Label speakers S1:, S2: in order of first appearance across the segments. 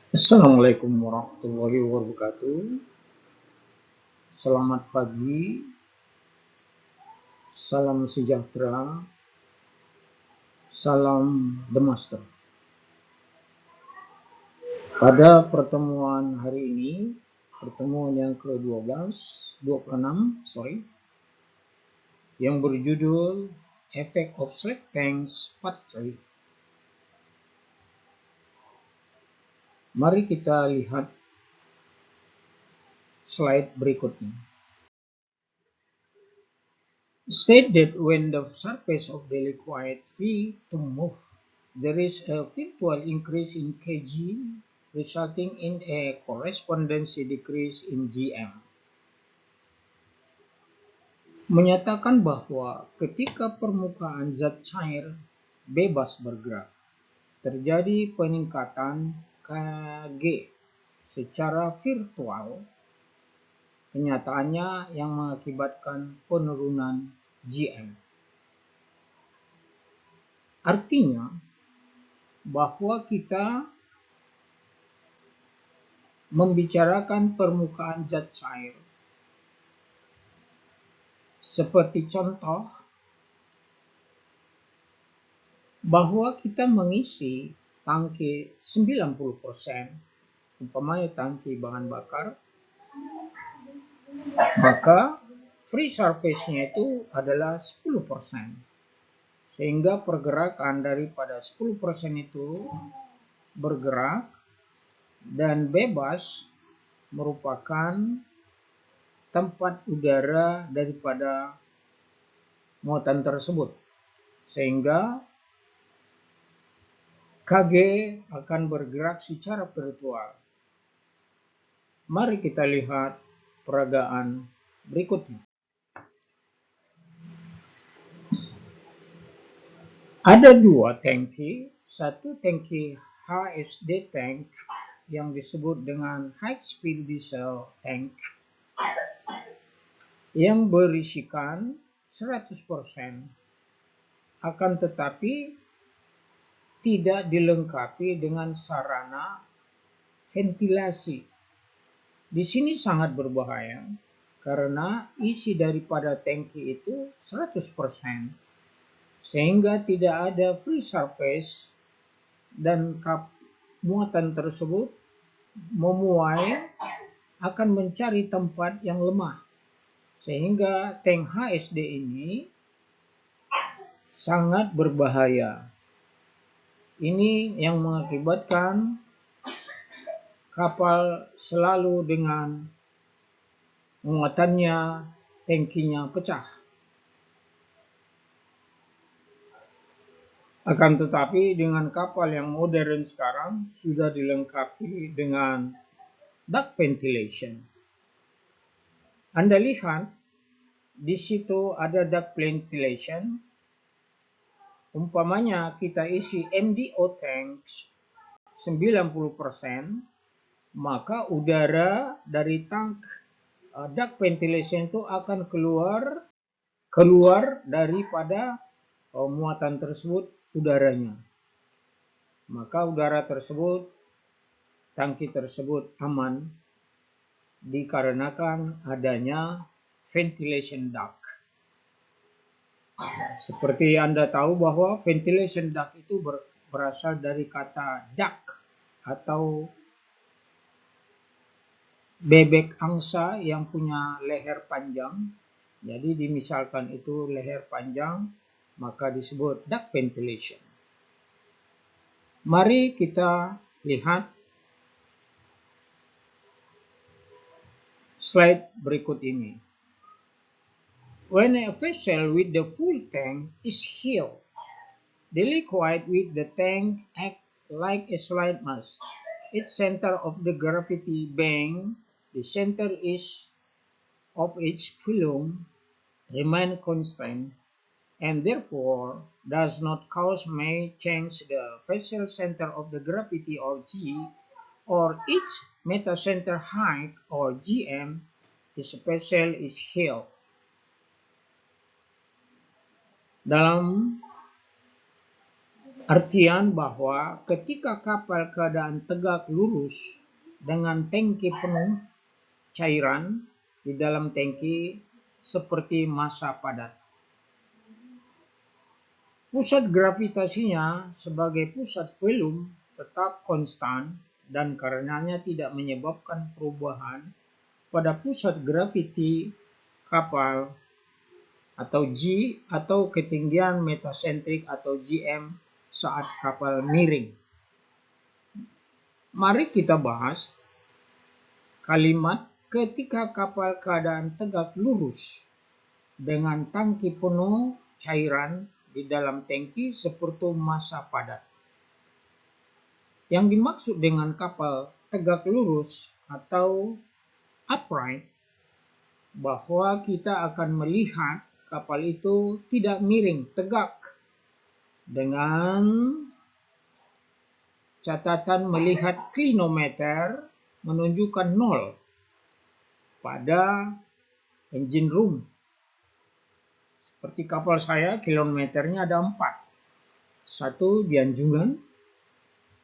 S1: Assalamualaikum warahmatullahi wabarakatuh. Selamat pagi, salam sejahtera, salam The Master. Pada pertemuan hari ini, pertemuan yang ke-12, 26, yang berjudul Effect of Slack Tanks Part 3. Mari kita lihat slide berikutnya. State that when the surface of the liquid V to move, there is a virtual increase in Kg, resulting in a correspondency decrease in Gm. Menyatakan bahwa ketika permukaan zat cair bebas bergerak, terjadi peningkatan Kg secara virtual, kenyataannya yang mengakibatkan penurunan Gm. Artinya bahwa kita membicarakan permukaan zat cair. Seperti contoh, bahwa kita mengisi tangki 90%, umpamanya tangki bahan bakar, maka free surface-nya itu adalah 10%. Sehingga pergerakan daripada 10% itu bergerak dan bebas merupakan tempat udara daripada muatan tersebut. Sehingga Kg akan bergerak secara virtual. Mari kita lihat peragaan berikutnya. Ada dua tangki, satu tangki HSD tank yang disebut dengan high speed diesel tank yang berisikan 100%, akan tetapi tidak dilengkapi dengan sarana ventilasi. Di sini sangat berbahaya karena isi daripada tangki itu 100%, sehingga tidak ada free surface dan muatan tersebut memuai akan mencari tempat yang lemah, sehingga tank HSD ini sangat berbahaya. Ini yang mengakibatkan kapal selalu dengan muatannya, tangkinya pecah. Akan tetapi dengan kapal yang modern sekarang sudah dilengkapi dengan duct ventilation. Anda lihat di situ ada duct ventilation. Umpamanya kita isi MDO tanks 90%, maka udara dari tank duct ventilation itu akan keluar daripada muatan tersebut udaranya. Maka udara tersebut, tangki tersebut aman dikarenakan adanya ventilation duct. Seperti Anda tahu bahwa ventilation duct itu berasal dari kata duck atau bebek angsa yang punya leher panjang. Jadi dimisalkan itu leher panjang, maka disebut duct ventilation. Mari kita lihat slide berikut ini. When a vessel with the full tank is filled, the liquid with the tank acts like a slide mass. Its center of the gravity being the center of its volume remain constant, and therefore does not cause may change the vessel center of the gravity or G, or its metacenter height or Gm, if the vessel is held. Dalam Artian bahwa ketika kapal keadaan tegak lurus dengan tangki penuh cairan di dalam tangki seperti massa padat. Pusat gravitasinya sebagai pusat volume tetap konstan dan karenanya tidak menyebabkan perubahan pada pusat graviti kapal atau G atau ketinggian metasentrik atau GM saat kapal miring. Mari kita bahas kalimat ketika kapal keadaan tegak lurus dengan tangki penuh cairan di dalam tangki seperti massa padat. Yang dimaksud dengan kapal tegak lurus atau upright bahwa kita akan melihat kapal itu tidak miring, tegak, dengan catatan melihat klinometer menunjukkan 0 pada engine room. Seperti kapal saya, kilometernya ada 4. Satu di Anjungan,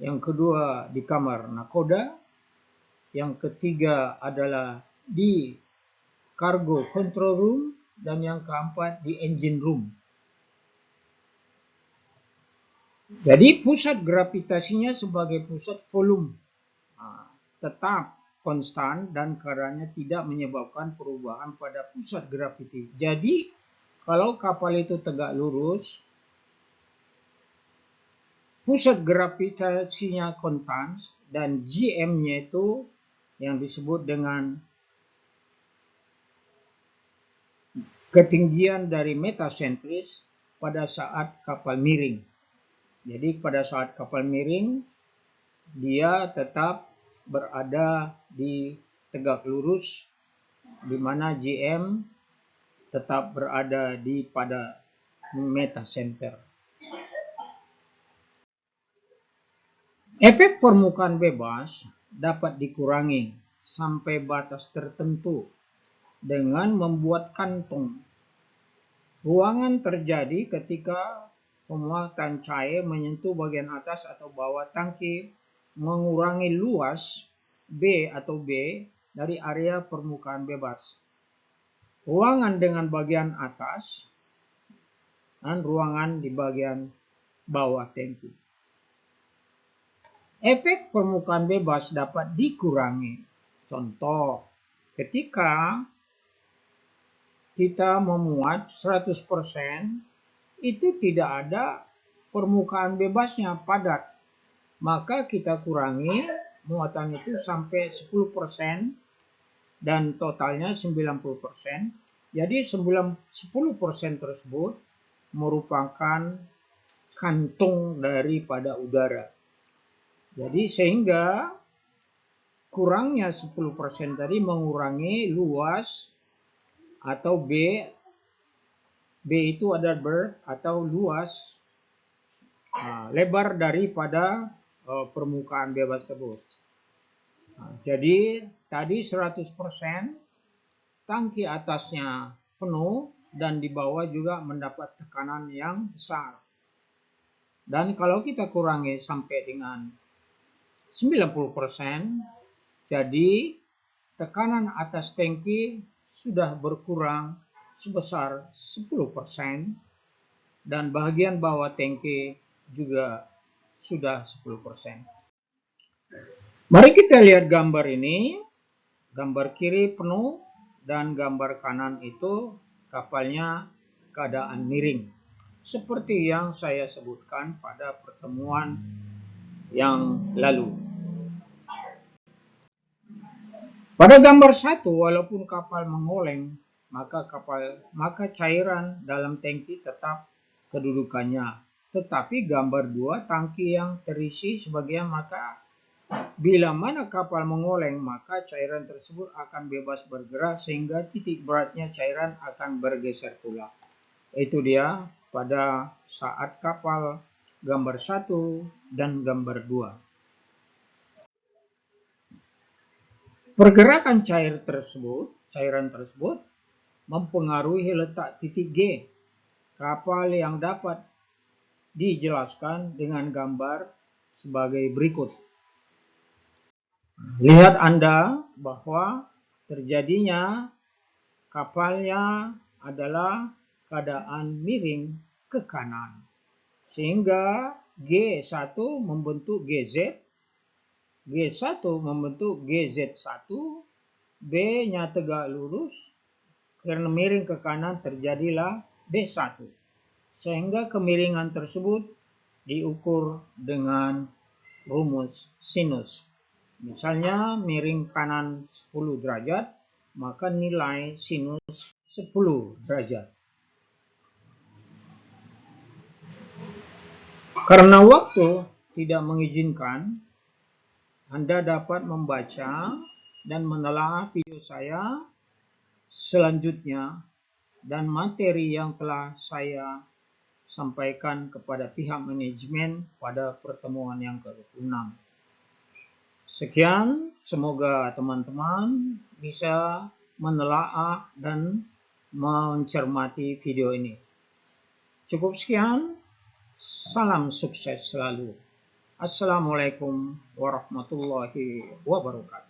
S1: yang kedua di kamar nakoda, yang ketiga adalah di cargo control room, dan yang keempat di engine room. Jadi pusat gravitasinya sebagai pusat volume tetap konstan dan karenanya tidak menyebabkan perubahan pada pusat graviti. Jadi kalau kapal itu tegak lurus, pusat gravitasinya konstan dan GM-nya itu yang disebut dengan ketinggian dari metasentris pada saat kapal miring. Jadi pada saat kapal miring, dia tetap berada di tegak lurus, di mana GM tetap berada di pada metasenter. Efek permukaan bebas dapat dikurangi sampai batas tertentu dengan membuat kantung. Ruangan terjadi ketika pemuatan cair menyentuh bagian atas atau bawah tangki, mengurangi luas B atau B dari area permukaan bebas. Ruangan dengan bagian atas dan ruangan di bagian bawah tangki. Efek permukaan bebas dapat dikurangi. Contoh, ketika kita memuat 100%, itu tidak ada permukaan bebasnya padat, maka kita kurangi muatan itu sampai 10% dan totalnya 90%. Jadi 10% tersebut merupakan kantung daripada udara. Jadi sehingga kurangnya 10% tadi mengurangi luas atau B itu adalah berth atau luas lebar daripada permukaan bebas tersebut. Jadi tadi 100%, tangki atasnya penuh dan di bawah juga mendapat tekanan yang besar. Dan kalau kita kurangi sampai dengan 90%, jadi tekanan atas tangki sudah berkurang sebesar 10% dan bagian bawah tangki juga sudah 10%. Mari kita lihat gambar ini. Gambar kiri penuh dan gambar kanan itu kapalnya keadaan miring. Seperti yang saya sebutkan pada pertemuan yang lalu. Pada gambar 1, walaupun kapal mengoleng, maka cairan dalam tangki tetap kedudukannya. Tetapi gambar 2, tangki yang terisi sebagian, maka bila mana kapal mengoleng, maka cairan tersebut akan bebas bergerak sehingga titik beratnya cairan akan bergeser pula. Itu dia pada saat kapal gambar 1 dan gambar 2. Pergerakan cairan tersebut mempengaruhi letak titik G. Kapal yang dapat dijelaskan dengan gambar sebagai berikut. Lihat Anda bahwa terjadinya kapalnya adalah keadaan miring ke kanan, sehingga G1 membentuk GZ, G1 membentuk GZ1, B-nya tegak lurus, karena miring ke kanan terjadilah B1, sehingga kemiringan tersebut diukur dengan rumus sinus. Misalnya miring kanan 10 derajat, maka nilai sinus 10 derajat. Karena waktu tidak mengizinkan, Anda dapat membaca dan menelaah video saya selanjutnya dan materi yang telah saya sampaikan kepada pihak manajemen pada pertemuan yang ke-26. Sekian, semoga teman-teman bisa menelaah dan mencermati video ini. Cukup sekian, salam sukses selalu. Assalamualaikum warahmatullahi wabarakatuh.